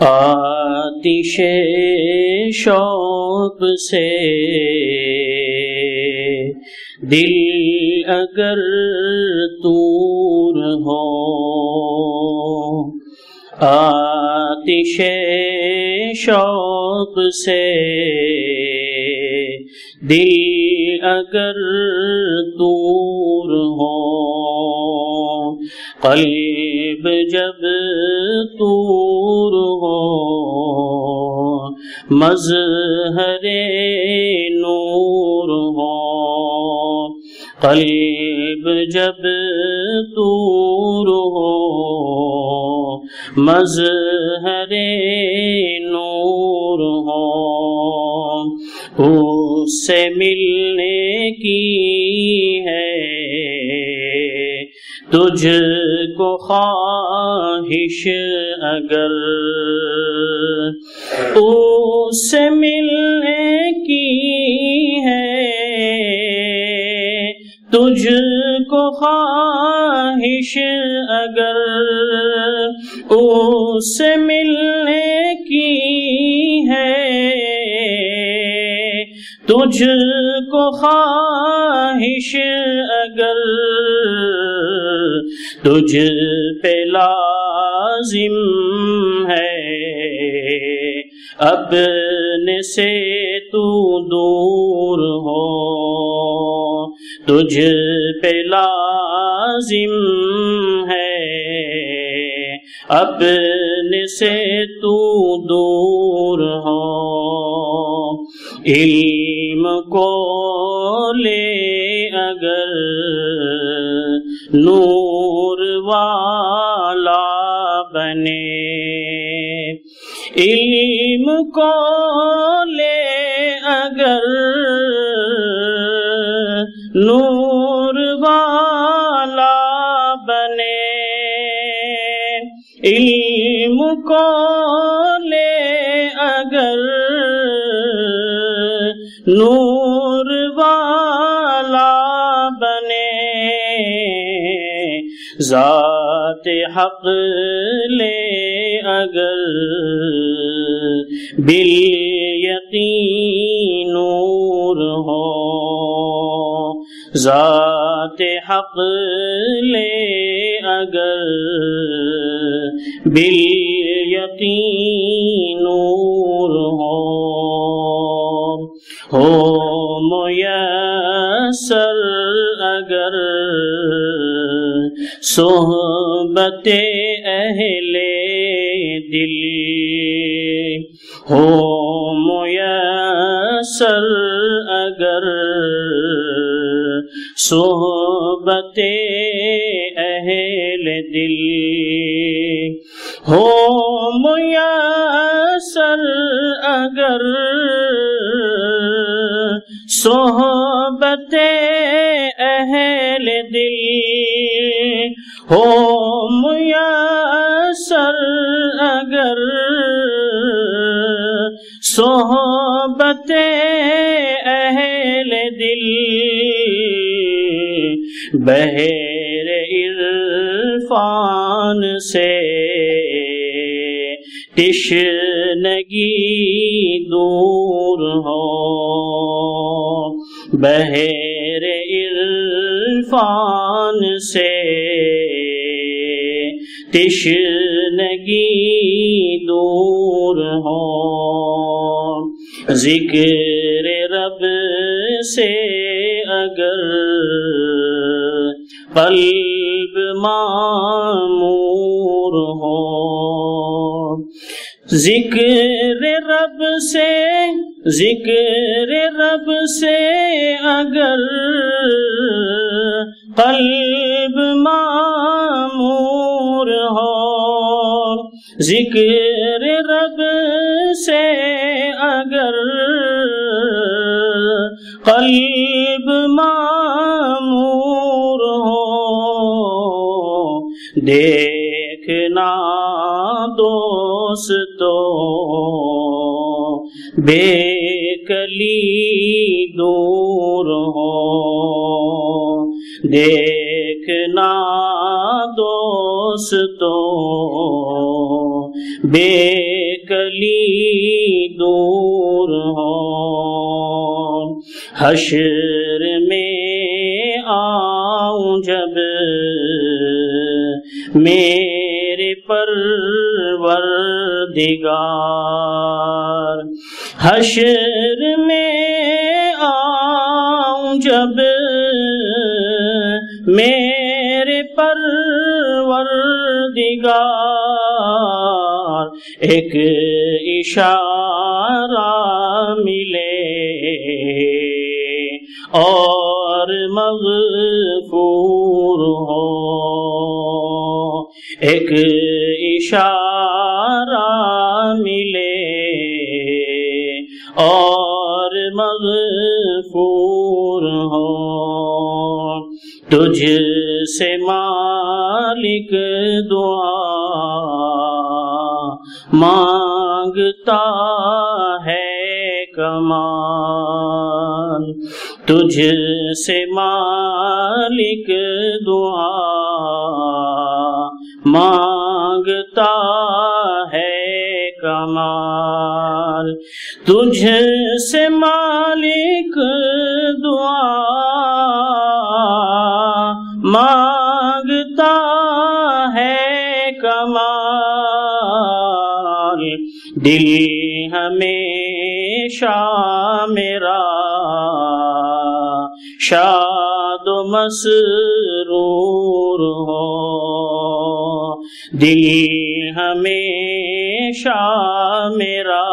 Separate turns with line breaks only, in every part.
آتش شوق سے دل اگر طور ہو، آتش شوق سے دل اگر طور ہو، قلب جب طور ہو، مظہر نور ہو، قلب جب طور ہو، مظہر نور ہو، اس سے ملنے کی ہے تجھ کو خواہش، اگر اس سے ملنے کی ہے تجھ کو خواہش، اگر اس سے ملنے کی ہے تجھ کو خواہش، اگر تجھ پہ لازم ہے اپنے سے تو دور ہو، تجھ پہ لازم ہے اپنے سے تو دور ہو، علم کو لے اگر نور والا بنے، علم کو لے اگر نور والا بنے، علم کو لے اگر نور والا بنے، ذات حق لے اگر بالیقین نور ہو، ذات حق لے اگر بالیقین نور ہو میسر اگر صحبت اہل دل، ہو میسر اگر صحبت اہل دل، ہو میسر اگر صحبت اہل دل، ہو میسر اگر صحبت اہل دل، بحر عرفان سے تشنگی دور ہو، بحر عرفان سے تشنگی دور ہو، ذکر رب سے اگر قلب معمور ہو، ذکر رب سے اگر قلب معمور ہو، ذکر رب سے اگر قلب معمور ہو، دیکھنا دوستو بے کلی دور ہو، دیکھنا دوستو بے کلی دور ہو، حشر میں آؤں جب میرے پروردگار، حشر میں آؤں جب میرے پروردگار، ایک اشارہ ملے اور مغفور ہو، ایک اشارہ ملے اور مغفور ہو، تجھ سے مالک دعا مانگتا ہے کمال، تجھ سے مالک دعا مانگتا ہے کمال، تجھ سے مالک دعا مانگتا ہے کمال، دل ہمیشہ میرا شاد و مسرور ہو، دل ہمیشہ میرا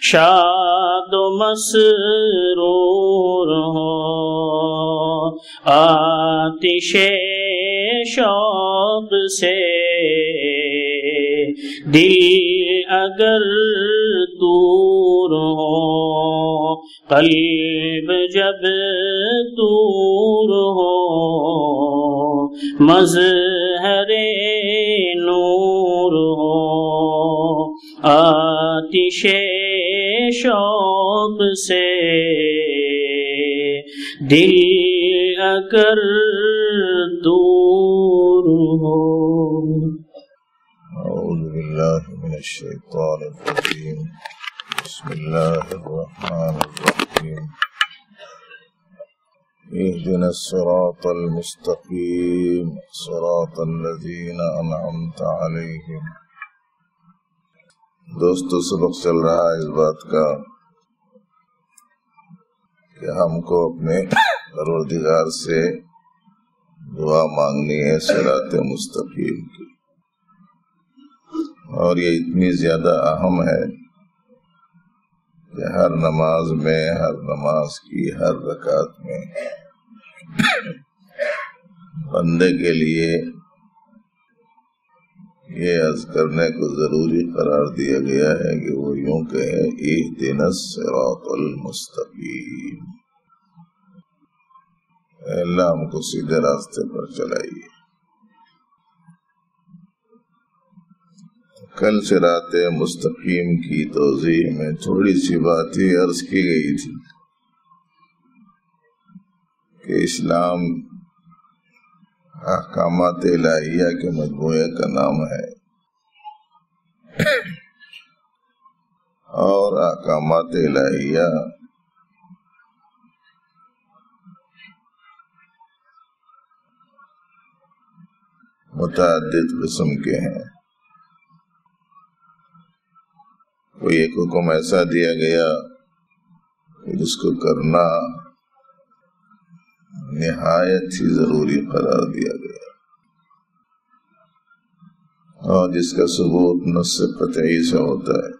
شاد و مسرور ہو، آتش شوق سے دل اگر دور ہو، قلب جب دور ہو، مظہر نور ہو، آتش شوق سے دل اگر دور ہو۔
اعوذ باللہ من الشیطان الرجیم، بسم اللہ الرحمن الرحیم، اهدنا الصراط المستقیم صراط الذین انعمت علیہم۔ دوستو، سبق چل رہا ہے اس بات کا کہ ہم کو اپنے پروردگار سے دعا مانگنی ہے صراط مستقیم کی، اور یہ اتنی زیادہ اہم ہے کہ ہر نماز میں، ہر نماز کی ہر رکعت میں بندے کے لیے یہ عرض کرنے کو ضروری قرار دیا گیا ہے کہ وہ یوں کہے اہدنا الصراط المستقیم، اے اللہ ہم کو سیدھے راستے پر چلائیے۔ کل صراط مستقیم کی توضیح میں تھوڑی سی بات ہی عرض کی گئی تھی کہ اسلام احکامات الہیہ کے مجموعے کا نام ہے، اور احکامات الہیہ متعدد قسم کے ہیں۔ کوئی ایک حکم ایسا دیا گیا کہ جس کو کرنا نہایت ہی ضروری قرار دیا گیا، اور جس کا ثبوت نص قطعی سے ہوتا ہے۔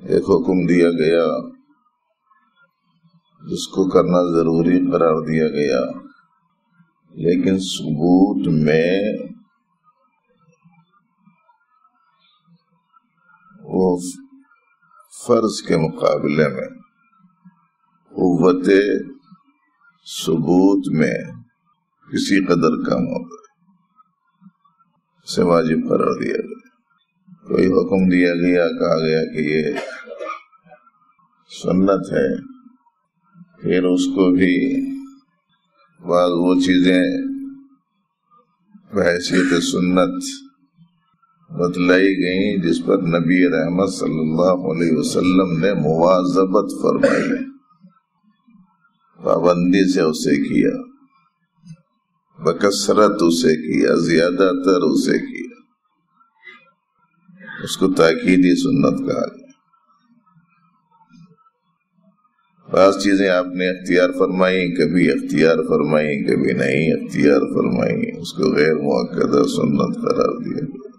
ایک حکم دیا گیا جس کو کرنا ضروری قرار دیا گیا، لیکن ثبوت میں وہ فرض کے مقابلے میں قوت ثبوت میں کسی قدر کم ہوتا ہے، اسے واجب قرار دیا گیا۔ کوئی حکم دیا گیا، کہا گیا کہ یہ سنت ہے، پھر اس کو بھی بعض وہ چیزیں بحیثیت سنت بتلائی گئی جس پر نبی رحمت صلی اللہ علیہ وسلم نے مواظبت فرمائی ہے، پابندی سے اسے کیا، بکثرت اسے کیا، زیادہ تر اسے کیا، اس کو تاکیدی سنت کہا گیا۔ بعض چیزیں آپ نے اختیار فرمائی، کبھی اختیار فرمائی، کبھی نہیں اختیار فرمائی، اس کو غیر مؤکدہ سنت قرار دیا گیا۔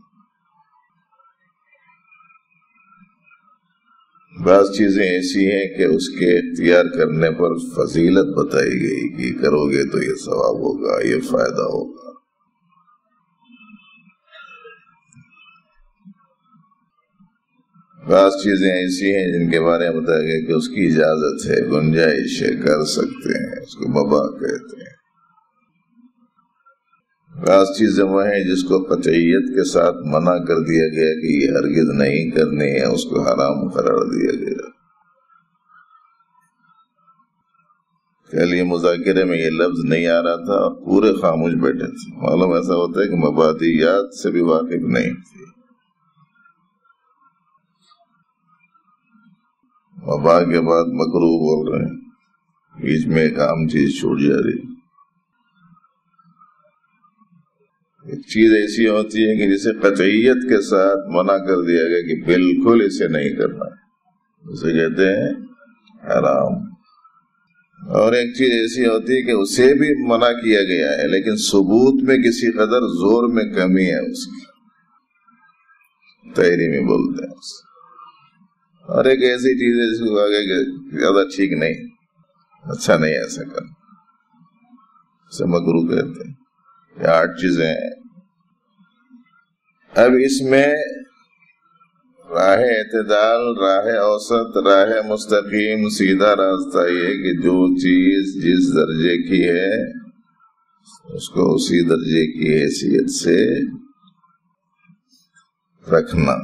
بعض چیزیں ایسی ہیں کہ اس کے اختیار کرنے پر فضیلت بتائی گئی کہ کرو گے تو یہ ثواب ہوگا، یہ فائدہ ہوگا۔ بعض چیزیں ایسی ہیں جن کے بارے میں بتایا گیا کہ اس کی اجازت ہے، گنجائش ہے، کر سکتے ہیں، اس کو مباح کہتے ہیں۔ بعض چیزیں وہ ہیں جس کو قطعیت کے ساتھ منع کر دیا گیا کہ یہ ہرگز نہیں کرنی ہے، اس کو حرام قرار دیا گیا۔ کل یہ مذاکرے میں یہ لفظ نہیں آ رہا تھا، پورے خاموش بیٹھے تھے، معلوم ایسا ہوتا ہے کہ مبادیات سے بھی واقف نہیں تھی، مباح کے بعد مکروہ بول رہے ہیں، بیچ میں ایک عام چیز چھوٹ جا رہی۔ ایک چیز ایسی ہوتی ہے کہ جسے قطعیت کے ساتھ منع کر دیا گیا کہ بالکل اسے نہیں کرنا، اسے کہتے ہیں حرام۔ اور ایک چیز ایسی ہوتی ہے کہ اسے بھی منع کیا گیا ہے لیکن ثبوت میں کسی قدر زور میں کمی ہے، اس کی تحریمی بولتے ہیں اسے۔ اور ایک ایسی چیز ہے جس کو کہا گیا کہ زیادہ ٹھیک نہیں، اچھا نہیں ایسا کرنا، اسے مکروہ کہتے ہیں۔ یہ 8 چیزیں ہیں۔ اب اس میں راہ اعتدال، راہ اوسط، راہ مستقیم، سیدھا راستہ یہ کہ جو چیز جس درجے کی ہے اس کو اسی درجے کی حیثیت سے رکھنا۔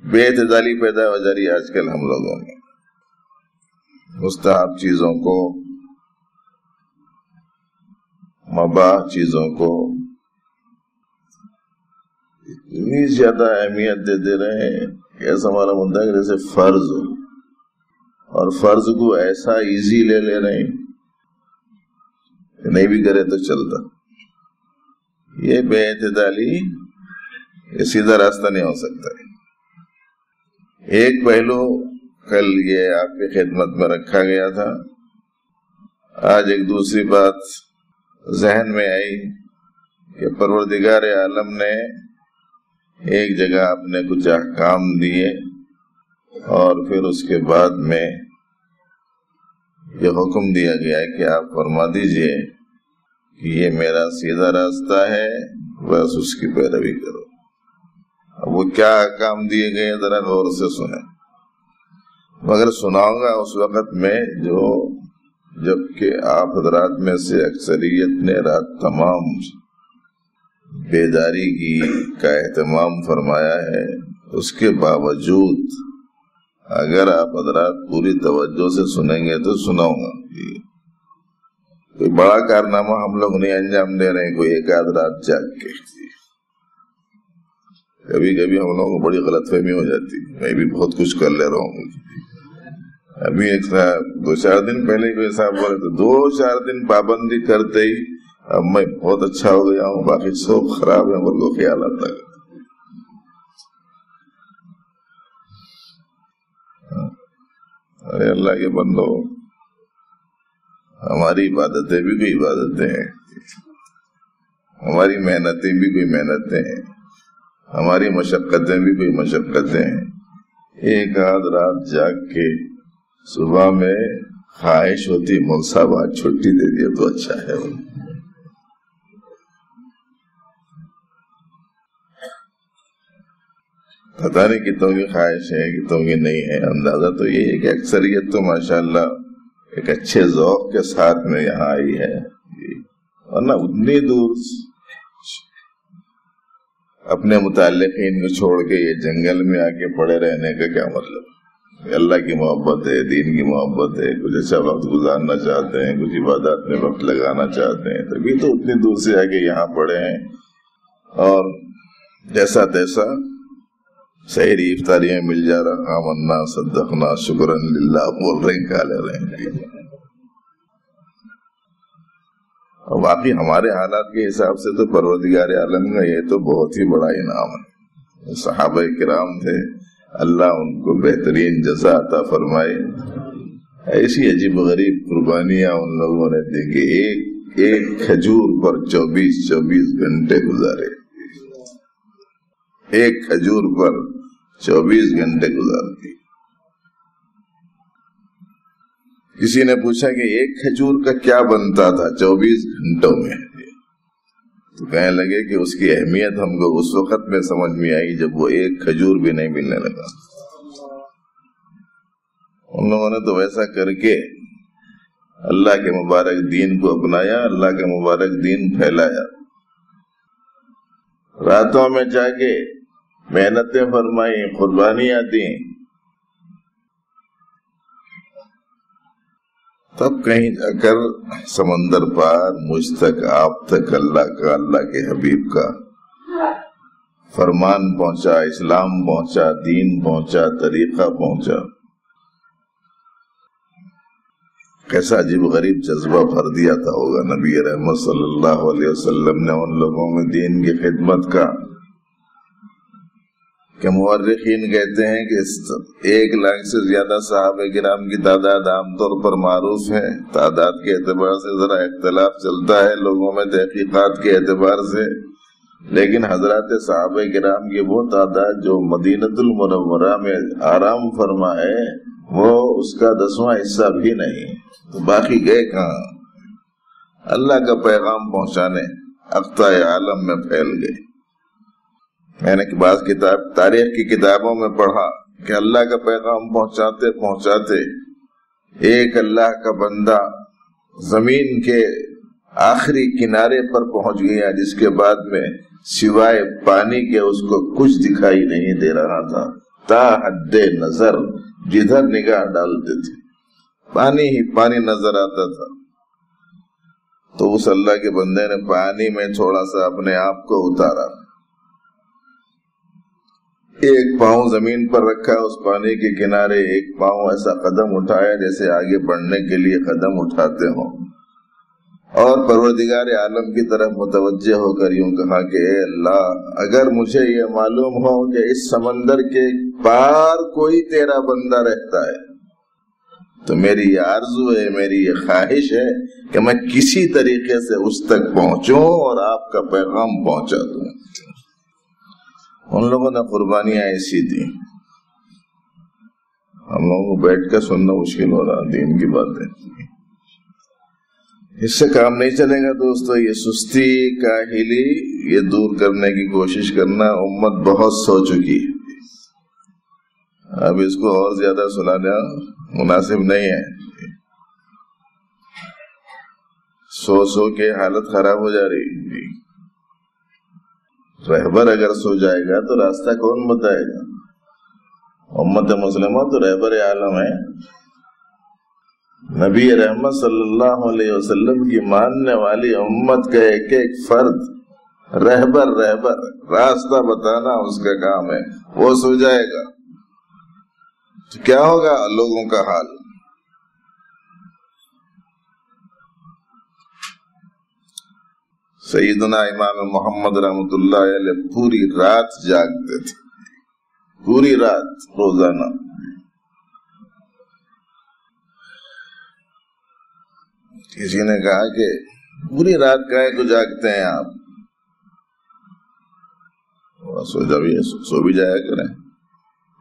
بے اعتدالی پیدا ہو جا رہی آج کل ہم لوگوں میں، مستحب چیزوں کو، مباح چیزوں کو اتنی زیادہ اہمیت دے رہے ہیں کہ ایسا ہمارا مدعا ہے کہ جیسے فرض ہو، اور فرض کو ایسا ایزی لے رہے ہیں کہ نہیں بھی کرے تو چلتا۔ یہ بے اعتدالی، یہ سیدھا راستہ نہیں ہو سکتا۔ ایک پہلو کل یہ آپ کی خدمت میں رکھا گیا تھا، آج ایک دوسری بات ذہن میں آئی کہ پروردگار عالم نے ایک جگہ اپنے کچھ احکام دیے اور پھر اس کے بعد میں یہ حکم دیا گیا ہے کہ آپ فرما دیجئے کہ یہ میرا سیدھا راستہ ہے، بس اس کی پیروی کرو۔ اب وہ کیا احکام دیے گئے ذرا غور سے سنیں، مگر سناؤں گا اس وقت میں جبکہ آپ حضرات میں سے اکثریت نے رات تمام بیداری کا اہتمام فرمایا ہے، اس کے باوجود اگر آپ حضرات پوری توجہ سے سنیں گے تو سناؤں گا۔ کوئی بڑا کارنامہ ہم لوگ نہیں انجام دے رہے ہیں، کوئی ایک آدھ رات جاگ کے۔ کبھی کبھی ہم لوگوں کو بڑی غلط فہمی ہو جاتی، میں بھی بہت کچھ کر لے رہا ہوں۔ ابھی ایک صاحب 2-4 دن پہلے کوئی صاحب بولے تو 2-4 دن پابندی کرتے ہی اب میں بہت اچھا ہو گیا ہوں، باقی سب خراب ہے، بول کو خیال آتا ہے۔ ارے اللہ کے بندو، ہماری عبادتیں بھی کوئی عبادتیں ہیں، ہماری محنتیں بھی کوئی محنتیں ہیں، ہماری مشقتیں بھی کوئی مشقتیں ہیں۔ ایک آدھ رات جاگ کے صبح میں خواہش ہوتی مول صاحب آج چھٹی دے دیا تو اچھا ہے۔ پتہ نہیں کتوں کی خواہش ہے کتوں کی نہیں ہے، اندازہ تو یہ ہے کہ اکثریت تو ماشاءاللہ ایک اچھے ذوق کے ساتھ میں یہاں آئی ہے، ورنہ اتنی دور اپنے متعلقین کو چھوڑ کے یہ جنگل میں آ کے پڑے رہنے کا کیا مطلب؟ اللہ کی محبت ہے، دین کی محبت ہے، کچھ اچھا وقت گزارنا چاہتے ہیں، کچھ عبادات میں وقت لگانا چاہتے ہیں، تبھی تو اتنی دور سے آ کے یہاں پڑے ہیں۔ اور جیسا تیسا سحری افطاری میں مل جا رہا، آمنا صدقنا شکرن للہ بول رہے ہیں، کھا لے رہے ہیں۔ اور باقی ہمارے حالات کے حساب سے تو پروردگار عالم کا یہ تو بہت ہی بڑا انعام ہے۔ صحابہ کرام تھے، اللہ ان کو بہترین جزا عطا فرمائے۔ ایسی عجیب غریب قربانیاں ان لوگوں نے دی کہ ایک کھجور پر 24 گھنٹے گزارے، ایک کھجور پر 24 گھنٹے گزار دی۔ کسی نے پوچھا کہ ایک کھجور کا کیا بنتا تھا 24 گھنٹوں میں؟ تو کہنے لگے کہ اس کی اہمیت ہم کو اس وقت میں سمجھ میں آئی جب وہ ایک کھجور بھی نہیں ملنے لگا۔ ان لوگوں نے تو ویسا کر کے اللہ کے مبارک دین کو اپنایا، اللہ کا مبارک دین پھیلایا، راتوں میں جا کے محنتیں فرمائی، قربانیاں دیں، تب کہیں جا کر سمندر پار مجھ تک، آپ تک اللہ کا، اللہ کے حبیب کا فرمان پہنچا، اسلام پہنچا، دین پہنچا، طریقہ پہنچا۔ کیسا عجیب غریب جذبہ بھر دیا تھا ہوگا نبی رحمت صلی اللہ علیہ وسلم نے ان لوگوں میں دین کی خدمت کا، کہ مورخین کہتے ہیں کہ 1 لاکھ سے زیادہ صحابہ کرام کی تعداد عام طور پر معروف ہے۔ تعداد کے اعتبار سے ذرا اختلاف چلتا ہے لوگوں میں، تحقیقات کے اعتبار سے، لیکن حضرات صحابہ کرام کی وہ تعداد جو مدینۃ المنورہ میں آرام فرما ہے وہ اس کا 10واں حصہ بھی نہیں، تو باقی گئے کہاں؟ اللہ کا پیغام پہنچانے اقطار عالم میں پھیل گئے۔ میں نے بعض تاریخ کی کتابوں میں پڑھا کہ اللہ کا پیغام پہنچاتے پہنچاتے ایک اللہ کا بندہ زمین کے آخری کنارے پر پہنچ گیا، جس کے بعد میں سوائے پانی کے اس کو کچھ دکھائی نہیں دے رہا تھا۔ تا حد نظر جدھر نگاہ ڈالتے تھے پانی ہی پانی نظر آتا تھا۔ تو اس اللہ کے بندے نے پانی میں تھوڑا سا اپنے آپ کو اتارا، ایک پاؤں زمین پر رکھا اس پانی کے کنارے، ایک پاؤں ایسا قدم اٹھایا جیسے آگے بڑھنے کے لیے قدم اٹھاتے ہوں، اور پروردگار عالم کی طرف متوجہ ہو کر یوں کہا کہ اے اللہ، اگر مجھے یہ معلوم ہو کہ اس سمندر کے پار کوئی تیرا بندہ رہتا ہے تو میری یہ آرزو ہے، میری یہ خواہش ہے کہ میں کسی طریقے سے اس تک پہنچوں اور آپ کا پیغام پہنچا دوں۔ ان لوگوں نے قربانیاں ایسی دی، ہم لوگوں کو بیٹھ کر سننا مشکل ہو رہا دین کی باتیں۔ اس سے کام نہیں چلے گا دوستو، یہ سستی کاہلی یہ دور کرنے کی کوشش کرنا امت بہت سو چکی ہے، اب اس کو اور زیادہ سنانا مناسب نہیں ہے۔ سو کے حالت خراب ہو جا رہی۔ رہبر اگر سو جائے گا تو راستہ کون بتائے گا؟ امت مسلمہ تو رہبر عالم ہے، نبی رحمت صلی اللہ علیہ وسلم کی ماننے والی امت کا ایک ایک فرد رہبر راستہ بتانا اس کا کام ہے، وہ سو جائے گا تو کیا ہوگا لوگوں کا حال؟ سیدنا امام محمد رحمۃ اللہ علیہ پوری رات جاگتے تھے، پوری رات روزانہ۔ کسی نے کہا کہ پوری رات کاہے کو جاگتے ہیں آپ؟ سو بھی جایا کریں،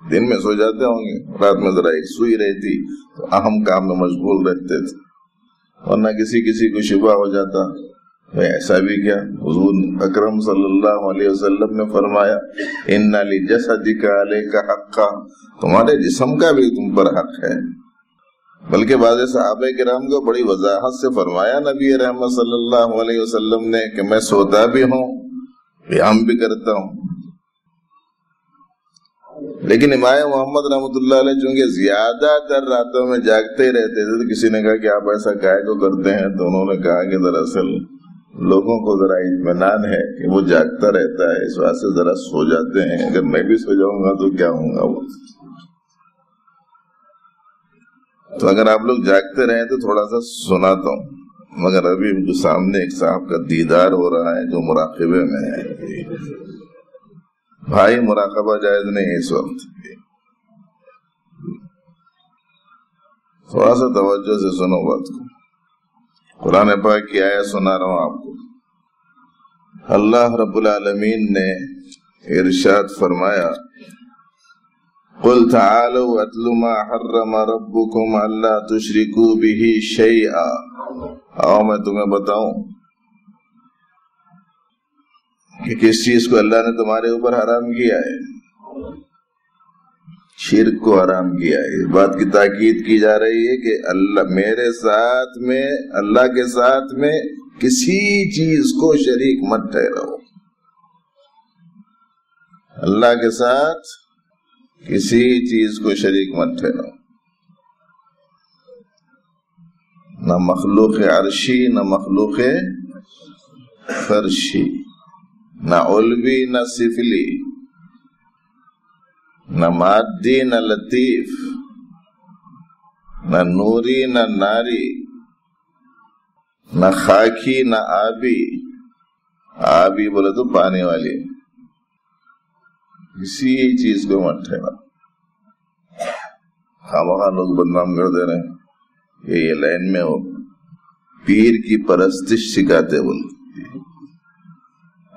دن میں سو جاتے ہوں گے، رات میں ذرا ایک سوئی رہتی تو اہم کام میں مشغول رہتے تھے، ورنہ کسی کو شبہ ہو جاتا ایسا بھی کیا؟ حضور اکرم صلی اللہ علیہ وسلم نے فرمایا ان لجسدک علیک حقا، تمہارے جسم کا بھی تم پر حق ہے۔ بلکہ بعض صحابہ کرام کو بڑی وضاحت سے فرمایا نبی رحمت صلی اللہ علیہ وسلم نے کہ میں سوتا بھی ہوں، قیام بھی کرتا ہوں، لیکن امام محمد رحمۃ اللہ علیہ چونکہ زیادہ تر راتوں میں جاگتے ہی رہتے تھے، تو کسی نے کہا کہ آپ ایسا کاہے کو کرتے ہیں؟ تو انہوں نے کہا کہ دراصل لوگوں کو ذرا اطمینان ہے کہ وہ جاگتا رہتا ہے، اس واسطے ذرا سو جاتے ہیں، اگر میں بھی سو جاؤں گا تو کیا ہوں گا وہ. تو اگر آپ لوگ جاگتے رہیں تو تھوڑا سا سناتا ہوں. مگر ابھی جو سامنے ایک صاحب کا دیدار ہو رہا ہے جو مراقبے میں ہے. بھائی مراقبہ جائز نہیں اس وقت، تھوڑا سا توجہ سے سنو بات کو. قرآن پاک کی آیت سنا رہا ہوں آپ کو. اللہ رب العالمین نے ارشاد فرمایا قل تعالوا اتل ما حرم ربكم الا تشركوا به شيئا. آؤ میں تمہیں بتاؤں کہ کس چیز کو اللہ نے تمہارے اوپر حرام کیا ہے. شرک کو حرام کیا ہے. اس بات کی تاکید کی جا رہی ہے کہ اللہ میرے ساتھ میں، اللہ کے ساتھ میں کسی چیز کو شریک مت ٹھہراؤ. اللہ کے ساتھ کسی چیز کو شریک مت ٹھہراؤ. نہ مخلوق عرشی، نہ مخلوق فرشی، نہ علوی نہ سفلی، نہ مادی نہ لطیف، نہ نوری نہ ناری، نہ خاکی نہ آبی. آبی بولے تو پانی والی. کسی چیز کو مت ٹھہراؤ. خامخواہ لوگ بدنام کر دے رہے ہیں کہ یہ لائن میں ہو پیر کی پرستش سکھاتے بولتے.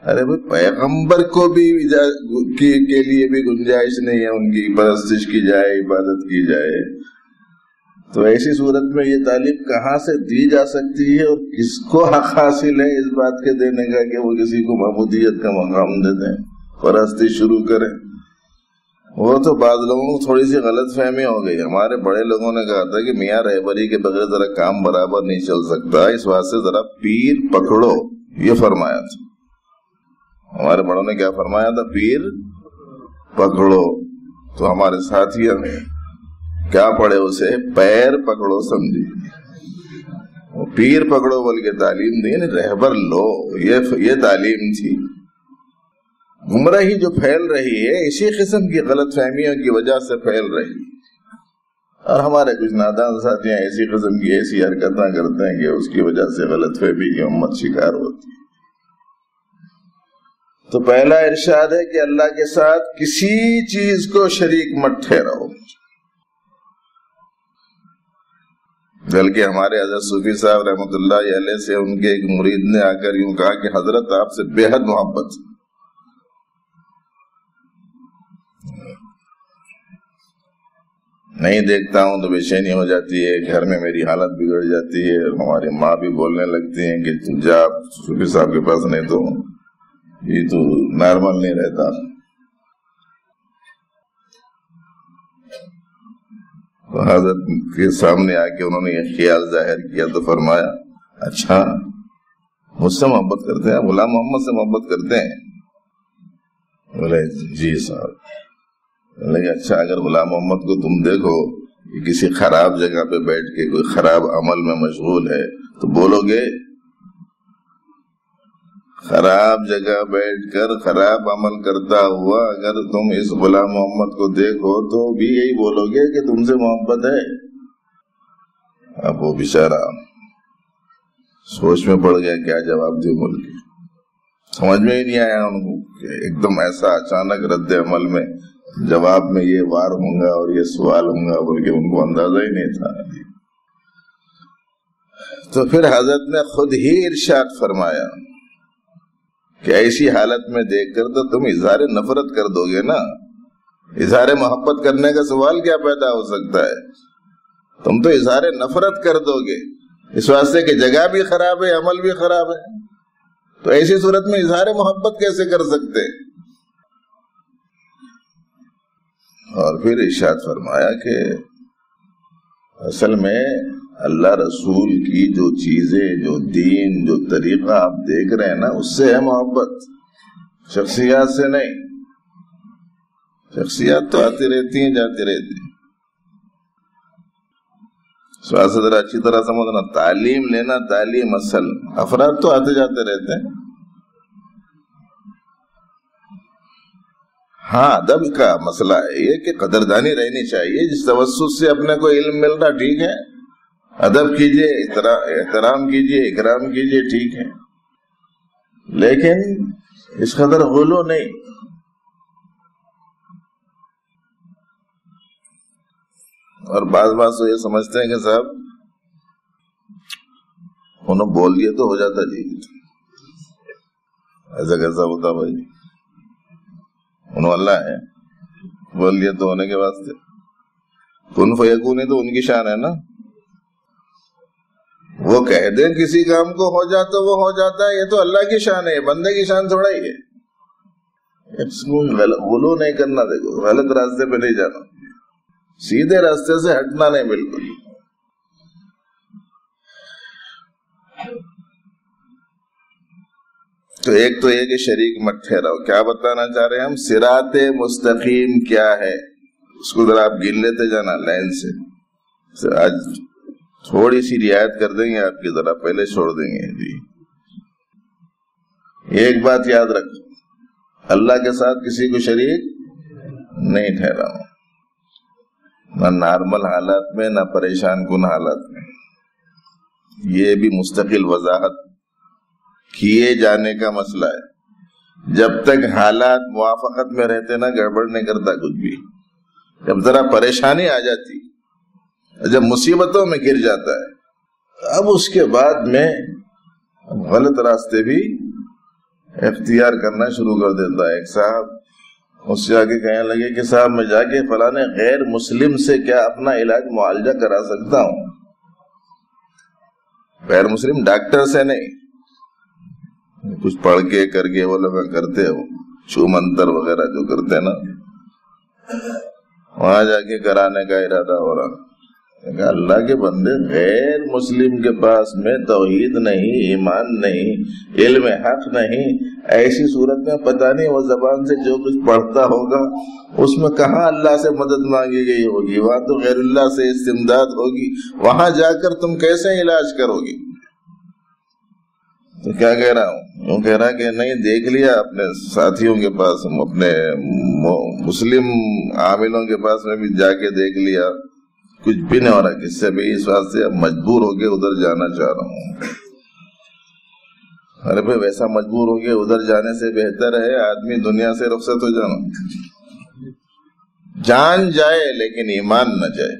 ارے بھائی پیغمبر کو بھی کے لیے بھی گنجائش نہیں ہے ان کی پرستش کی جائے، عبادت کی جائے. تو ایسی صورت میں یہ تعلیم کہاں سے دی جا سکتی ہے اور کس کو حق حاصل ہے اس بات کے دینے کا کہ وہ کسی کو معبودیت کا مقام دے دیں، پرستش شروع کریں. وہ تو بعض لوگوں کو تھوڑی سی غلط فہمی ہو گئی. ہمارے بڑے لوگوں نے کہا تھا کہ میاں رہبری کے بغیر ذرا کام برابر نہیں چل سکتا، اس واسطے ذرا پیر پکڑو، یہ فرمایا تھا. ہمارے بڑوں نے کیا فرمایا تھا؟ پیر پکڑو. تو ہمارے ساتھی کیا پڑھے اسے؟ پیر پکڑو سمجھی. پیر پکڑو بول کے تعلیم دی، رہبر لو، یہ تعلیم تھی. گمراہی جو پھیل رہی ہے اسی قسم کی غلط فہمیوں کی وجہ سے پھیل رہی ہے. اور ہمارے کچھ نادان ساتھیاں ایسی قسم کی ایسی حرکتیں کرتے ہیں کہ اس کی وجہ سے غلط فہمی کی امت شکار ہوتی ہے. تو پہلا ارشاد ہے کہ اللہ کے ساتھ کسی چیز کو شریک مت ٹھہراؤ. بلکہ ہمارے حضرت صوفی صاحب رحمۃ اللہ علیہ سے ان کے ایک مرید نے آ کر یوں کہا کہ حضرت آپ سے بے حد محبت. نہیں دیکھتا ہوں تو بے چینی ہو جاتی ہے، گھر میں میری حالت بگڑ جاتی ہے. ہماری ماں بھی بولنے لگتی ہیں کہ تو جا صوفی صاحب کے پاس، نہیں تو یہ تو نارمل نہیں رہتا. تو حضرت کے سامنے آ کے انہوں نے یہ خیال ظاہر کیا تو فرمایا اچھا مجھ سے محبت کرتے ہیں، غلام محمد سے محبت کرتے ہیں؟ بولے جی صاحب. لیکن اچھا اگر غلام محمد کو تم دیکھو کہ کسی خراب جگہ پہ بیٹھ کے کوئی خراب عمل میں مشغول ہے تو بولو گے؟ خراب جگہ بیٹھ کر خراب عمل کرتا ہوا اگر تم اس غلام محمد کو دیکھو تو بھی یہی بولو گے کہ تم سے محبت ہے؟ اب وہ بیچارہ سوچ میں پڑ گیا کیا جواب دے بول کے. سمجھ میں ہی نہیں آیا ان کو کہ ایک دم ایسا اچانک رد عمل میں جواب میں یہ وار ہوں گا اور یہ سوال ہوں گا بول کے ان کو اندازہ ہی نہیں تھا. تو پھر حضرت نے خود ہی ارشاد فرمایا کہ ایسی حالت میں دیکھ کر تو تم اظہار نفرت کر دو گے نا. اظہار محبت کرنے کا سوال کیا پیدا ہو سکتا ہے؟ تم تو اظہار نفرت کر دو گے اس واسطے کہ جگہ بھی خراب ہے، عمل بھی خراب ہے. تو ایسی صورت میں اظہار محبت کیسے کر سکتے؟ اور پھر ارشاد فرمایا کہ اصل میں اللہ رسول کی جو چیزیں، جو دین، جو طریقہ آپ دیکھ رہے ہیں نا، اس سے ہے محبت، شخصیات سے نہیں. شخصیات تو آتی رہتی ہیں جاتی رہتی ہیں. سے ذرا اچھی طرح سمجھنا، تعلیم لینا، تعلیم اصل، افراد تو آتے جاتے رہتے ہیں. ہاں ادب کا مسئلہ ہے یہ کہ قدردانی رہنی چاہیے. جس توسط سے اپنے کو علم مل رہا ٹھیک ہے، ادب کیجئے، احترام کیجئے، اکرام کیجئے، ٹھیک ہے، لیکن اس قدر غلو نہیں. اور بعض تو یہ سمجھتے ہیں کہ صاحب انہوں بول دیے تو ہو جاتا. جی ایسا کیسا ہوتا بھائی؟ انہوں اللہ ہے، بول دیے تو ہونے کے واسطے. کن فیکون تو ان کی شان ہے نا. وہ کہہ دیں کسی کام کو ہو جاتا وہ ہو جاتا ہے، یہ تو اللہ کی شان ہے، بندے کی شان تھوڑا ہی ہے. غلو نہیں کرنا، دیکھو غلط راستے پہ نہیں جانا، سیدھے راستے سے ہٹنا نہیں بالکل. تو ایک تو یہ کہ شریک مت ٹھہراؤ. کیا بتانا چاہ رہے ہیں ہم؟ صراط مستقیم کیا ہے اس کو ذرا آپ گن لیتے جانا لائن سے. آج تھوڑی سی رعایت کر دیں گے آپ کی، ذرا پہلے چھوڑ دیں گے. جی ایک بات یاد رکھو، اللہ کے ساتھ کسی کو شریک نہیں ٹھہراؤ، نہ نارمل حالات میں نہ پریشان کن حالات میں. یہ بھی مستقل وضاحت کیے جانے کا مسئلہ ہے. جب تک حالات موافقت میں رہتے نا گڑبڑ نہیں کرتا کچھ بھی. جب ذرا پریشانی آ جاتی، جب مصیبتوں میں گر جاتا ہے، اب اس کے بعد میں غلط راستے بھی اختیار کرنا شروع کر دیتا ہے. ایک صاحب اس سے آگے کہنے لگے کہ صاحب میں جا کے فلاں غیر مسلم سے کیا اپنا علاج معالجہ کرا سکتا ہوں؟ غیر مسلم ڈاکٹر سے نہیں، کچھ پڑھ کے کر کے وہ لوگ کرتے ہو چھو منتر وغیرہ جو کرتے نا، وہاں جا کے کرانے کا ارادہ ہو رہا. اللہ کے بندے، غیر مسلم کے پاس میں توحید نہیں، ایمان نہیں، علم حق نہیں، ایسی صورت میں پتہ نہیں وہ زبان سے جو کچھ پڑھتا ہوگا اس میں کہاں اللہ سے مدد مانگی گئی ہوگی. وہاں تو غیر اللہ سے استمداد ہوگی. وہاں جا کر تم کیسے علاج کرو گی؟ تو کیا کہہ رہا ہوں؟ وہ کہہ رہا کہ نہیں، دیکھ لیا اپنے ساتھیوں کے پاس، اپنے مسلم عاملوں کے پاس میں بھی جا کے دیکھ لیا، کچھ بھی نہیں ہو رہا. کس سے بھی اس واسطے اب مجبور ہو کے ادھر جانا چاہ رہا ہوں. ارے بھائی ویسا مجبور ہو کے ادھر جانے سے بہتر ہے آدمی دنیا سے رخصت ہو جانا. جان جائے لیکن ایمان نہ جائے.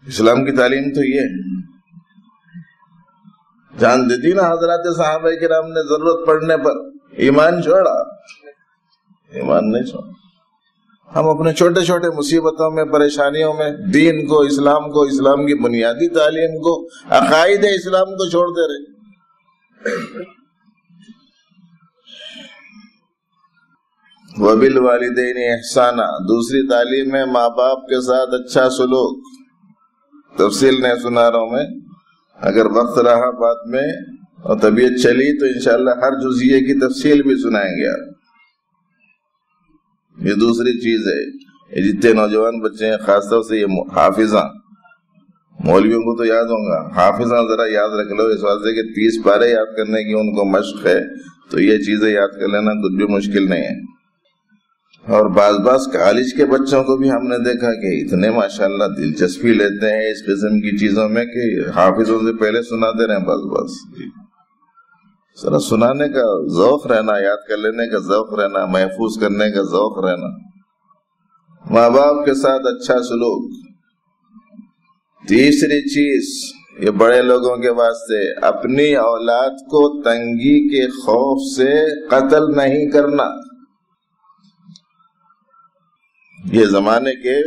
اسلام کی تعلیم تو یہ ہے. جان دیتی نا حضرات صحابہ کرام نے ضرورت پڑنے پر، ایمان چھوڑا، ایمان نہیں چھوڑا. ہم اپنے چھوٹے چھوٹے مصیبتوں میں، پریشانیوں میں دین کو، اسلام کو، اسلام کی بنیادی تعلیم کو، عقائد اسلام کو چھوڑتے رہے. وَبِالْوَالِدَيْنِ احسانا، دوسری تعلیم ہے ماں باپ کے ساتھ اچھا سلوک. تفصیل نہیں سنا رہا ہوں میں، اگر وقت رہا بات میں اور طبیعت چلی تو انشاءاللہ ہر جزئیے کی تفصیل بھی سنائیں گے آپ. یہ دوسری چیز ہے. یہ جتنے نوجوان بچے ہیں، خاص طور سے یہ حافظاں، مولویوں کو تو یاد ہوں گا، حافظاں ذرا یاد رکھ لو. اس واسطے کہ 30 پارے یاد کرنے کی ان کو مشق ہے، تو یہ چیزیں یاد کر لینا کچھ بھی مشکل نہیں ہے. اور بعض کالج کے بچوں کو بھی ہم نے دیکھا کہ اتنے ماشاءاللہ دلچسپی لیتے ہیں اس قسم کی چیزوں میں کہ حافظوں سے پہلے سناتے رہے. بعض ذرا سنانے کا ذوق رہنا، یاد کر لینے کا ذوق رہنا، محفوظ کرنے کا ذوق رہنا. ماں باپ کے ساتھ اچھا سلوک. تیسری چیز، یہ بڑے لوگوں کے واسطے، اپنی اولاد کو تنگی کے خوف سے قتل نہیں کرنا. یہ زمانے کے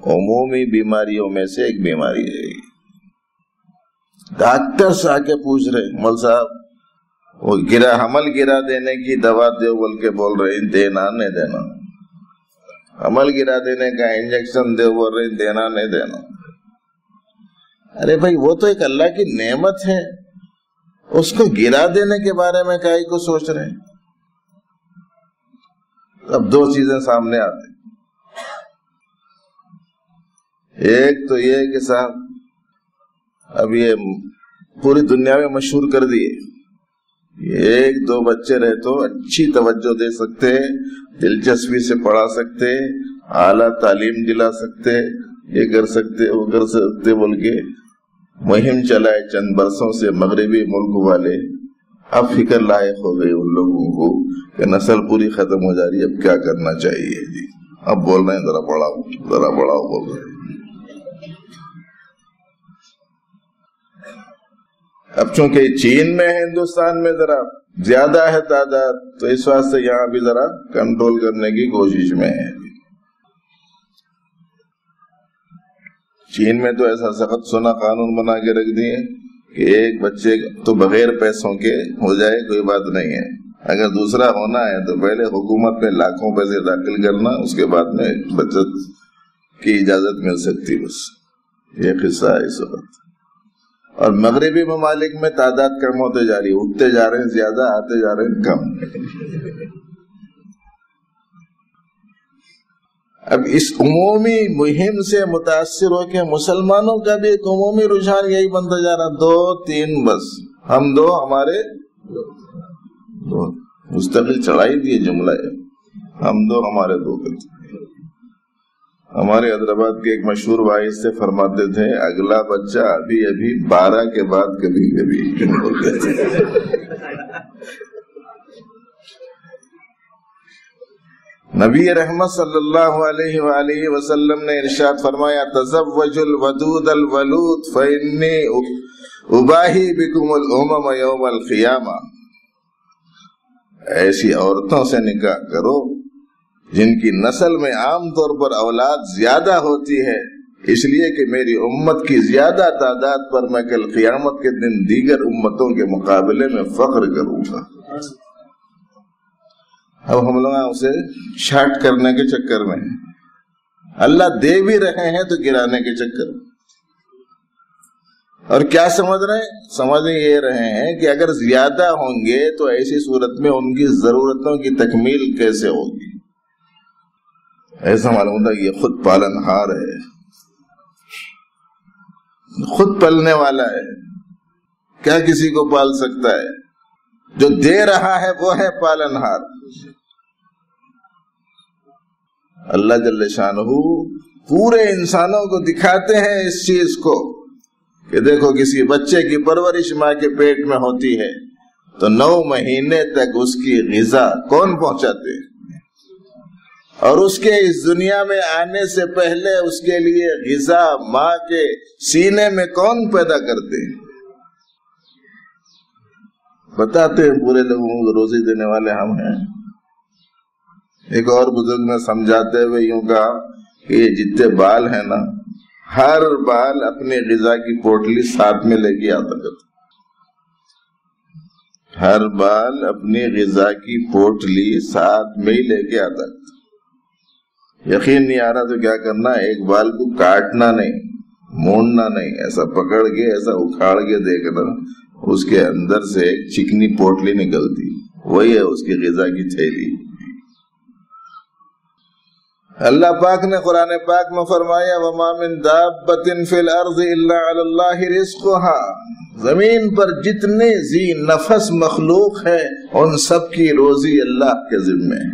عمومی بیماریوں میں سے ایک بیماری ہے. ڈاکٹر سے آ کے پوچھ رہے، مول صاحب وہ حمل گرا دینے کی دوا دے بول کے بول رہے، دینا نہیں دینا. حمل گرا دینے کا انجیکشن دے بول رہے، دینا نہیں دینا. ارے بھائی وہ تو ایک اللہ کی نعمت ہے، اس کو گرا دینے کے بارے میں کائی کو سوچ رہے ہیں. اب دو چیزیں سامنے آتی. ایک تو یہ کہ صاحب اب یہ پوری دنیا میں مشہور کر دیے، ایک دو بچے رہے تو اچھی توجہ دے سکتے، دلچسپی سے پڑھا سکتے، اعلیٰ تعلیم دلا سکتے، یہ کر سکتے وہ کر سکتے بول کے مہم چلائے چند برسوں سے مغربی ملک والے۔ اب فکر لائق ہو گئی ان لوگوں کو کہ نسل پوری ختم ہو جا رہی ہے، اب کیا کرنا چاہیے جی؟ اب بول رہے ہیں ذرا بڑھاؤ بول رہے ہیں۔ اب چونکہ چین میں ہندوستان میں ذرا زیادہ ہے تعداد، تو اس واسطے یہاں بھی ذرا کنٹرول کرنے کی کوشش میں ہے۔ چین میں تو ایسا سخت سنا قانون بنا کے رکھ دیے کہ ایک بچے تو بغیر پیسوں کے ہو جائے کوئی بات نہیں ہے، اگر دوسرا ہونا ہے تو پہلے حکومت میں لاکھوں پیسے داخل کرنا، اس کے بعد میں بچت کی اجازت مل سکتی، بس یہ قصہ ہے اس وقت۔ اور مغربی ممالک میں تعداد کم ہوتے جا رہی ہے، اٹھتے جا رہے ہیں زیادہ، آتے جا رہے ہیں کم۔ اب اس عمومی مہم سے متاثر ہو کے مسلمانوں کا بھی ایک عمومی رجحان یہی بنتا جا رہا، 2 3 بس، ہم دو ہمارے دو، مستقل چڑھائی بھی جملہ ہے، ہم دو ہمارے دو۔ ہمارے حیدرآباد کے ایک مشہور واعظ سے فرماتے تھے اگلا بچہ ابھی 12 کے بعد کبھی نبی رحمت صلی اللہ علیہ وآلہ وسلم نے ارشاد فرمایا تزوج الودود الولود فإنی اباہی بکم الامم یوم القیامہ، ایسی عورتوں سے نکاح کرو جن کی نسل میں عام طور پر اولاد زیادہ ہوتی ہے، اس لیے کہ میری امت کی زیادہ تعداد پر میں کل قیامت کے دن دیگر امتوں کے مقابلے میں فخر کروں گا۔ اب ہم لوگ اسے شارٹ کرنے کے چکر میں ہیں، اللہ دے بھی رہے ہیں تو گرانے کے چکر میں۔ اور کیا سمجھ رہے ہیں؟ سمجھ یہ رہے ہیں کہ اگر زیادہ ہوں گے تو ایسی صورت میں ان کی ضرورتوں کی تکمیل کیسے ہوگی؟ ایسا معلوم ہوتا ہے یہ خود پالن ہار ہے، خود پلنے والا ہے، کیا کسی کو پال سکتا ہے؟ جو دے رہا ہے وہ ہے پالن ہار۔ اللہ جل شانہ پورے انسانوں کو دکھاتے ہیں اس چیز کو کہ دیکھو کسی بچے کی پرورش ماں کے پیٹ میں ہوتی ہے تو 9 مہینے تک اس کی غذا کون پہنچاتے ہیں، اور اس کے اس دنیا میں آنے سے پہلے اس کے لیے غذا ماں کے سینے میں کون پیدا کرتے ہیں؟ بتاتے ہیں پورے لوگوں کو روزی دینے والے ہم ہیں۔ ایک اور بزرگ نے سمجھاتے ہوئے یوں کہا کہ یہ جتنے بال ہیں نا، ہر بال اپنی غذا کی پوٹلی ساتھ میں لے کے آتا کرتا، ہر بال اپنی غذا کی پوٹلی ساتھ میں ہی لے کے آتا۔ یقین نہیں آ رہا تو کیا کرنا، ایک بال کو کاٹنا نہیں، موننا نہیں، ایسا پکڑ کے ایسا اکھاڑ کے دیکھنا، اس کے اندر سے ایک چکنی پوٹلی نکلتی، وہی ہے اس کی غذا کی تھیلی۔ اللہ پاک نے قرآن پاک میں فرمایا وَمَا مِن دَابَّةٍ فِي الْأَرْضِ إِلَّا عَلَى اللَّهِ رِزْقُهَا، زمین پر جتنے ذی نفس مخلوق ہے ان سب کی روزی اللہ کے ذمہ ہے۔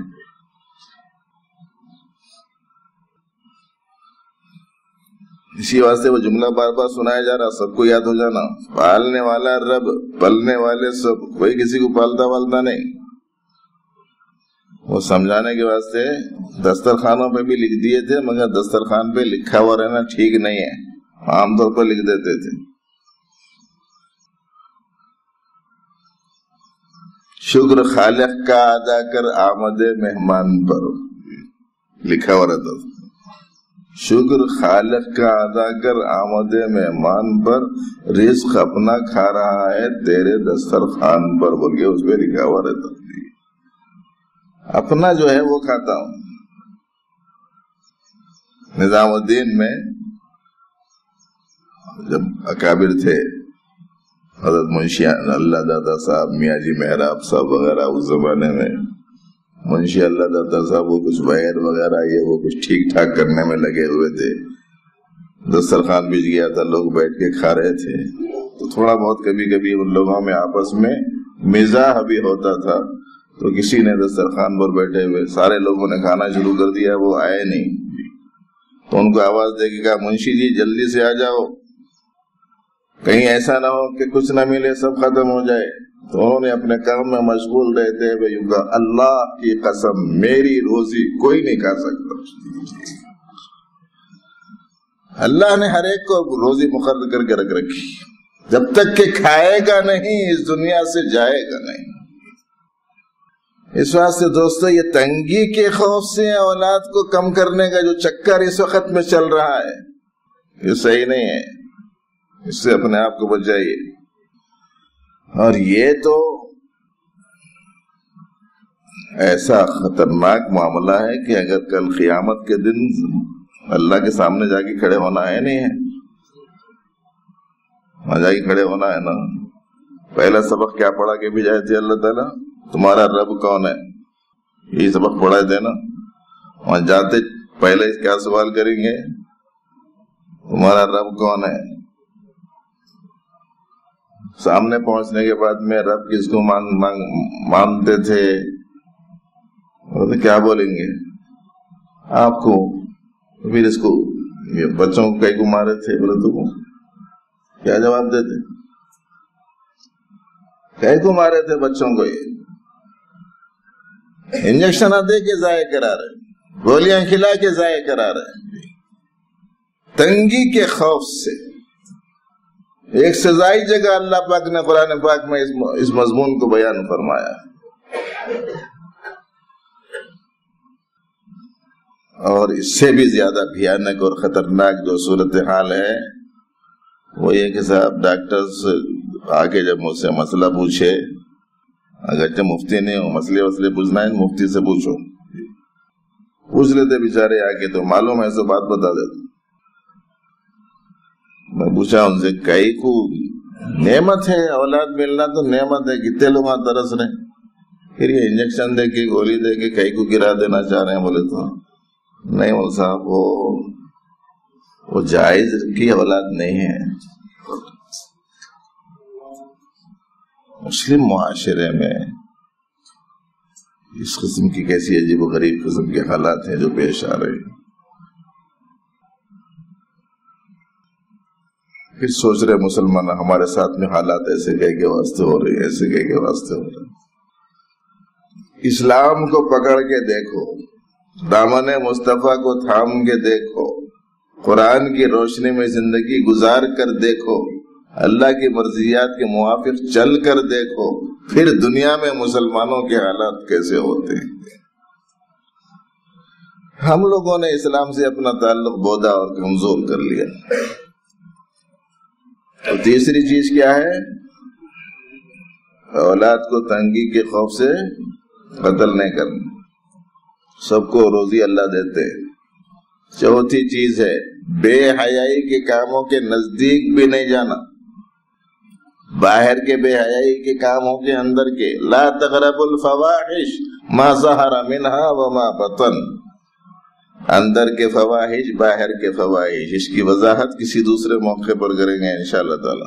اسی واسطے وہ جملہ بار بار سنایا جا رہا، سب کو یاد ہو جانا، پالنے والا رب، پلنے والے سب، کوئی کسی کو پالتا والتا نہیں۔ وہ سمجھانے کے واسطے دسترخوانوں پہ بھی لکھ دیے تھے، مگر دسترخوان پہ لکھا ہوا رہنا ٹھیک نہیں ہے، عام طور پر لکھ دیتے تھے شکر خالق کا ادا کر آمد مہمان پر، لکھا ہوا رہتا تھا شکر خالق کا ادا کر آمد مہمان پر، رزق اپنا کھا رہا ہے تیرے دسترخوان پر، بول کے اس پہ لکھا ہوا رہتا تھا۔ اپنا جو ہے وہ کھاتا ہوں۔ نظام الدین میں جب اکابر تھے، حضرت منشی اللہ دادا صاحب، میاں جی محراب صاحب وغیرہ، اس زمانے میں منشی اللہ دادا صاحب وہ کچھ وائر وغیرہ یہ وہ کچھ ٹھیک ٹھاک کرنے میں لگے ہوئے تھے، دسترخوان بچ گیا تھا، لوگ بیٹھ کے کھا رہے تھے، تو تھوڑا بہت کبھی کبھی ان لوگوں میں آپس میں مزاح بھی ہوتا تھا، تو کسی نے دسترخوان پر بیٹھے ہوئے سارے لوگوں نے کھانا شروع کر دیا، وہ آئے نہیں، تو ان کو آواز دے کے کہا منشی جی جلدی سے آ جاؤ، کہیں ایسا نہ ہو کہ کچھ نہ ملے، سب ختم ہو جائے۔ تو انہوں نے اپنے کام میں مشغول رہتے ہوئے یوں کہا اللہ کی قسم میری روزی کوئی نہیں کھا سکتا۔ اللہ نے ہر ایک کو روزی مقرر کر کے رکھ رکھی، جب تک کہ کھائے گا نہیں اس دنیا سے جائے گا نہیں۔ اس واسطے دوستو یہ تنگی کے خوف سے اولاد کو کم کرنے کا جو چکر اس وقت میں چل رہا ہے یہ صحیح نہیں ہے، اس سے اپنے آپ کو بچائیے۔ اور یہ تو ایسا خطرناک معاملہ ہے کہ اگر کل قیامت کے دن اللہ کے سامنے جا کے کھڑے ہونا ہے نہیں ہے، وہاں جا کے کھڑے ہونا ہے نا۔ پہلا سبق کیا پڑھا کے بھی جائے تھے اللہ تعالیٰ تمہارا رب کون ہے، یہی سبق پڑھائے تھے نا۔ وہاں جاتے پہلے کیا سوال کریں گے، تمہارا رب کون ہے۔ سامنے پہنچنے کے بعد میں رب کس کو مانتے تھے، تو کیا بولیں گے آپ کو، پھر اس کو بچوں کو کئی کو مارے تھے، بولے تو کیا جواب دیتے، کئی کو مارے تھے بچوں کو، یہ انجیکشن دے کے ضائع کرا رہے، گولیاں کھلا کے ضائع کرا رہے، تنگی کے خوف سے۔ ایک سزائی جگہ اللہ پاک نے قرآن پاک میں اس مضمون کو بیان فرمایا، اور اس سے بھی زیادہ بھیانک اور خطرناک جو صورتحال ہے وہ یہ کہ صاحب ڈاکٹرز آگے جب مجھ سے مسئلہ پوچھے، اگرچہ مفتی نہیں ہو، مسئلے پوچھنا ہے مفتی سے پوچھو، پوچھ لیتے بیچارے آگے تو معلوم ہے سب بات بتا دیتے۔ میں پوچھا ان سے کئی کو نعمت ہے اولاد ملنا، تو نعمت ہے، کتنے لوگ وہاں ترس رہے، پھر یہ انجیکشن دے کے گولی دے کے کئی کو گرا دینا چاہ رہے ہیں، بولے تو نہیں مول صاحب وہ جائز کی اولاد نہیں ہے۔ مسلم معاشرے میں اس قسم کی کیسی عجیب و غریب قسم کے حالات ہیں جو پیش آ رہے ہیں۔ پھر سوچ رہے مسلمان ہمارے ساتھ میں حالات ایسے کہہ کے واسطے ہو رہے ہیں، ایسے کہہ کے واسطے ہو رہے ہیں۔ اسلام کو پکڑ کے دیکھو، دامن مصطفیٰ کو تھام کے دیکھو، قرآن کی روشنی میں زندگی گزار کر دیکھو، اللہ کی مرضیات کے موافق چل کر دیکھو، پھر دنیا میں مسلمانوں کے حالات کیسے ہوتے ہیں۔ ہم لوگوں نے اسلام سے اپنا تعلق بودا اور کمزور کر لیا۔ اور تیسری چیز کیا ہے، اولاد کو تنگی کے خوف سے قتل نہیں کرنا، سب کو روزی اللہ دیتے۔ چوتھی چیز ہے بے حیائی کے کاموں کے نزدیک بھی نہیں جانا، باہر کے بے حیائی کے کاموں کے اندر کے، لا تقربوا الفواحش ما ظہر منہا وما بطن، اندر کے فواحش باہر کے فواحش، اس کی وضاحت کسی دوسرے موقع پر کریں گے انشاءاللہ تعالی۔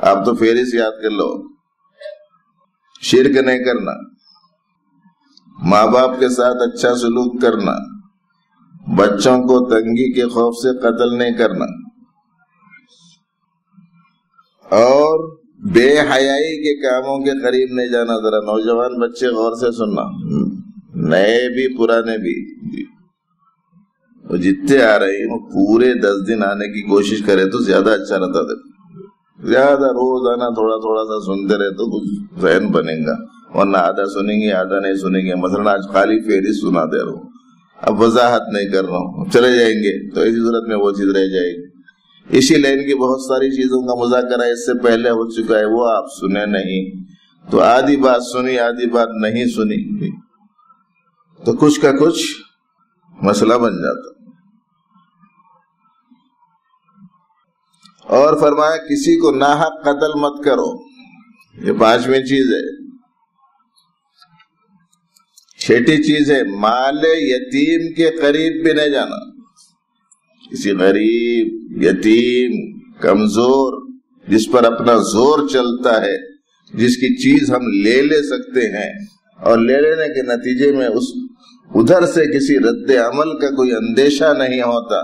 آپ تو فہرست یاد کر لو، شرک نہیں کرنا، ماں باپ کے ساتھ اچھا سلوک کرنا، بچوں کو تنگی کے خوف سے قتل نہیں کرنا، اور بے حیائی کے کاموں کے قریب نہیں جانا۔ ذرا نوجوان بچے غور سے سننا، نئے بھی پرانے بھی، وہ جتنے آ رہے ہیں پورے 10 دن آنے کی کوشش کرے تو زیادہ اچھا رہتا تھا، زیادہ روزانہ تھوڑا تھوڑا سا سنتے رہے تو کچھ ذہن بنے گا، ورنہ آدھا سنیں گے آدھا نہیں سنیں گے۔ مثلا آج خالی فہرست سنا دے رہا ہوں، اب وضاحت نہیں کر رہا ہوں، چلے جائیں گے تو ایسی صورت میں وہ چیز رہ جائے گی۔ اسی لائن کی بہت ساری چیزوں کا مذاکرہ اس سے پہلے ہو چکا ہے، وہ آپ سنے نہیں، تو آدھی بات سنی آدھی بات نہیں سنی تو کچھ کا کچھ مسئلہ بن جاتا۔ اور فرمایا کسی کو ناحق قتل مت کرو، یہ 5ویں چیز ہے۔ 6ٹھی چیز ہے مال یتیم کے قریب بھی نہیں جانا، کسی غریب، یتیم، کمزور، جس پر اپنا زور چلتا ہے، جس کی چیز ہم لے سکتے ہیں اور لے لینے کے نتیجے میں ادھر سے کسی رد عمل کا کوئی اندیشہ نہیں ہوتا،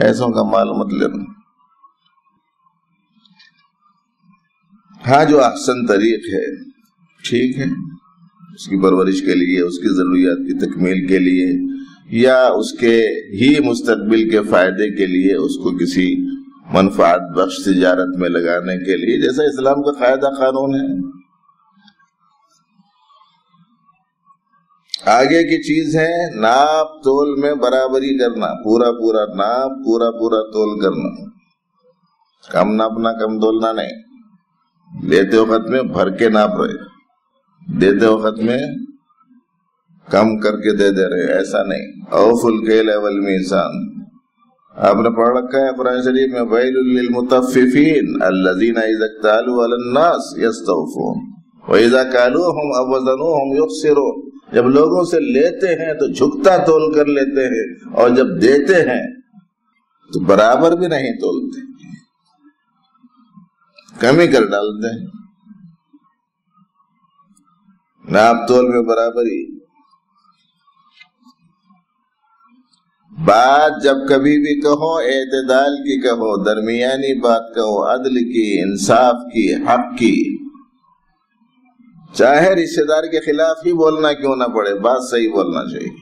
ایسوں کا مال مت لینا۔ ہاں جو احسن طریق ہے ٹھیک ہے، اس کی پرورش کے لیے، اس کی ضروریات کی تکمیل کے لیے، یا اس کے ہی مستقبل کے فائدے کے لیے، اس کو کسی منفعت بخش تجارت میں لگانے کے لیے، جیسا اسلام کا قاعدہ قانون ہے۔ آگے کی چیز ہے ناپ تول میں برابری کرنا، پورا پورا ناپ، پورا پورا تول کرنا، کم ناپنا، کم تولنا نہیں۔ لیتے وقت میں بھر کے ناپ رہے، دیتے وقت میں کم کر کے دے رہے، ایسا نہیں۔ اوفوا الکیل والمیزان، آپ نے پڑھ رکھا ہے قرآن شریف میں، ویل للمطففین الذین اذا اکتالوا علی الناس یستوفون واذا کالوہم او وزنوہم یخسرون۔ جب لوگوں سے لیتے ہیں تو جھکتا تول کر لیتے ہیں، اور جب دیتے ہیں تو برابر بھی نہیں تولتے، کمی کر ڈالتے ہیں۔ ناپ تول میں برابری۔ بات جب کبھی بھی کہو اعتدال کی کہو، درمیانی بات کہو، عدل کی، انصاف کی، حق کی، چاہے رشتہ دار کے خلاف ہی بولنا کیوں نہ پڑے، بات صحیح بولنا چاہیے۔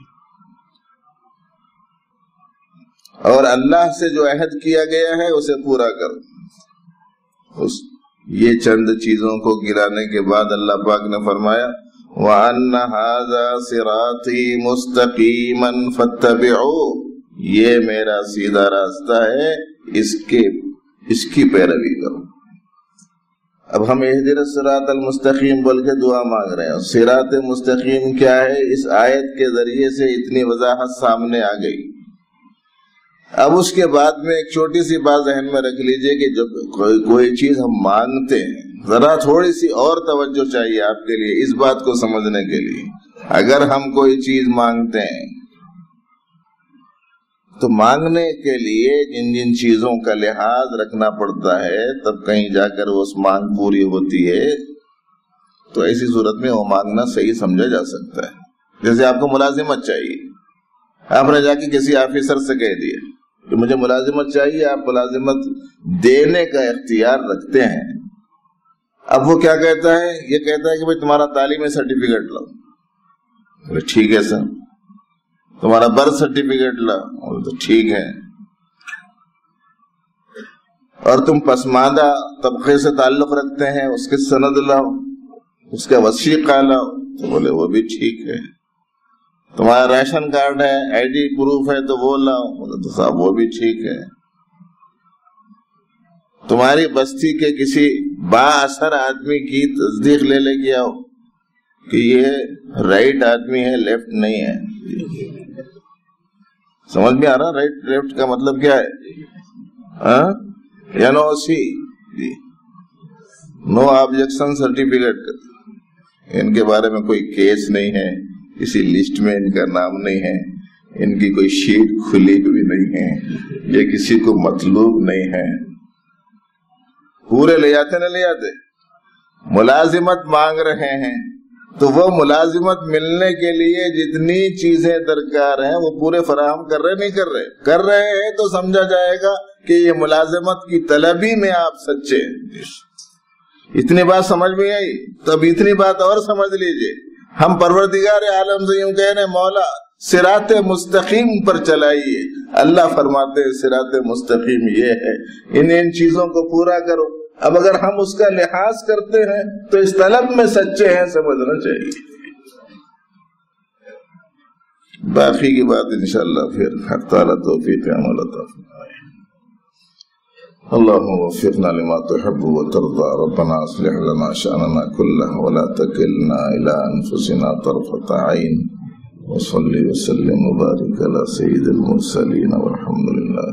اور اللہ سے جو عہد کیا گیا ہے اسے پورا کرو۔ یہ چند چیزوں کو گرانے کے بعد اللہ پاک نے فرمایا وَأَنَّ هَذَا صِرَاطِي مُسْتَقِيمًا فَاتَّبِعُوهُ، یہ میرا سیدھا راستہ ہے، اس کی پیروی کرو۔ اب ہم اہدنا الصراط المستقیم بول کے دعا مانگ رہے ہیں۔ صراط مستقیم کیا ہے، اس آیت کے ذریعے سے اتنی وضاحت سامنے آ گئی۔ اب اس کے بعد میں ایک چھوٹی سی بات ذہن میں رکھ لیجئے کہ جب کوئی چیز ہم مانگتے ہیں، ذرا تھوڑی سی اور توجہ چاہیے آپ کے لیے اس بات کو سمجھنے کے لیے۔ اگر ہم کوئی چیز مانگتے ہیں تو مانگنے کے لیے جن جن چیزوں کا لحاظ رکھنا پڑتا ہے، تب کہیں جا کر وہ اس مانگ پوری ہوتی ہے، تو ایسی صورت میں وہ مانگنا صحیح سمجھا جا سکتا ہے۔ جیسے آپ کو ملازمت چاہیے، آپ نے جا کے کسی آفیسر سے کہہ دیا کہ مجھے ملازمت چاہیے، آپ ملازمت دینے کا اختیار رکھتے ہیں۔ اب وہ کیا کہتا ہے، یہ کہتا ہے کہ بھائی تمہارا تعلیمی سرٹیفکیٹ لاؤ، ٹھیک ہے سر۔ تمہارا برتھ سرٹیفکیٹ لاؤ، تو ٹھیک ہے۔ اور تم پسماندہ طبقے سے تعلق رکھتے ہیں، اس کی سند لاؤ، اس کا وثیقہ لاؤ، تو بولے وہ بھی ٹھیک ہے۔ تمہارا ریشن کارڈ ہے، آئی ڈی پروف ہے، تو وہ لاؤ، بولے تو صاحب وہ بھی ٹھیک ہے۔ تمہاری بستی کے کسی با اثر آدمی کی تصدیق لے لے کے آؤ کہ یہ رائٹ آدمی ہے، لیفٹ نہیں ہے۔ سمجھ میں آ رہا رائٹ لیفٹ کا مطلب کیا ہے؟ NOC، نو آبجیکشن سرٹیفکیٹ، ان کے بارے میں کوئی کیس نہیں ہے، کسی لسٹ میں ان کا نام نہیں ہے، ان کی کوئی شیٹ کھلی ہوئی نہیں ہے، یہ کسی کو مطلوب نہیں ہے۔ پورے لے جاتے نہ لے جاتے؟ ملازمت مانگ رہے ہیں تو وہ ملازمت ملنے کے لیے جتنی چیزیں درکار ہیں وہ پورے فراہم کر رہے نہیں کر رہے ہیں تو سمجھا جائے گا کہ یہ ملازمت کی طلبی میں آپ سچے ہیں۔ اتنی بات سمجھ میں آئی؟ تب اتنی بات اور سمجھ لیجئے، ہم پروردگار عالم سے یوں کہنے مولا صراط مستقیم پر چلائیے، اللہ فرماتے ہیں صراط مستقیم یہ ہے، ان چیزوں کو پورا کرو۔ اب اگر ہم اس کا لحاظ کرتے ہیں تو اس طلب میں سچے ہیں، سمجھنا چاہیے۔ باقی کی بات انشاءاللہ پھر حق تعالی توفیق عمل عطا فرمائے۔ اللهم وفقنا لما تحب وترضى، ربنا اصلح لنا شأننا كله ولا تكلنا إلى أنفسنا طرفة عين، وصلي وسلم وبارك على سيد المرسلين والحمد لله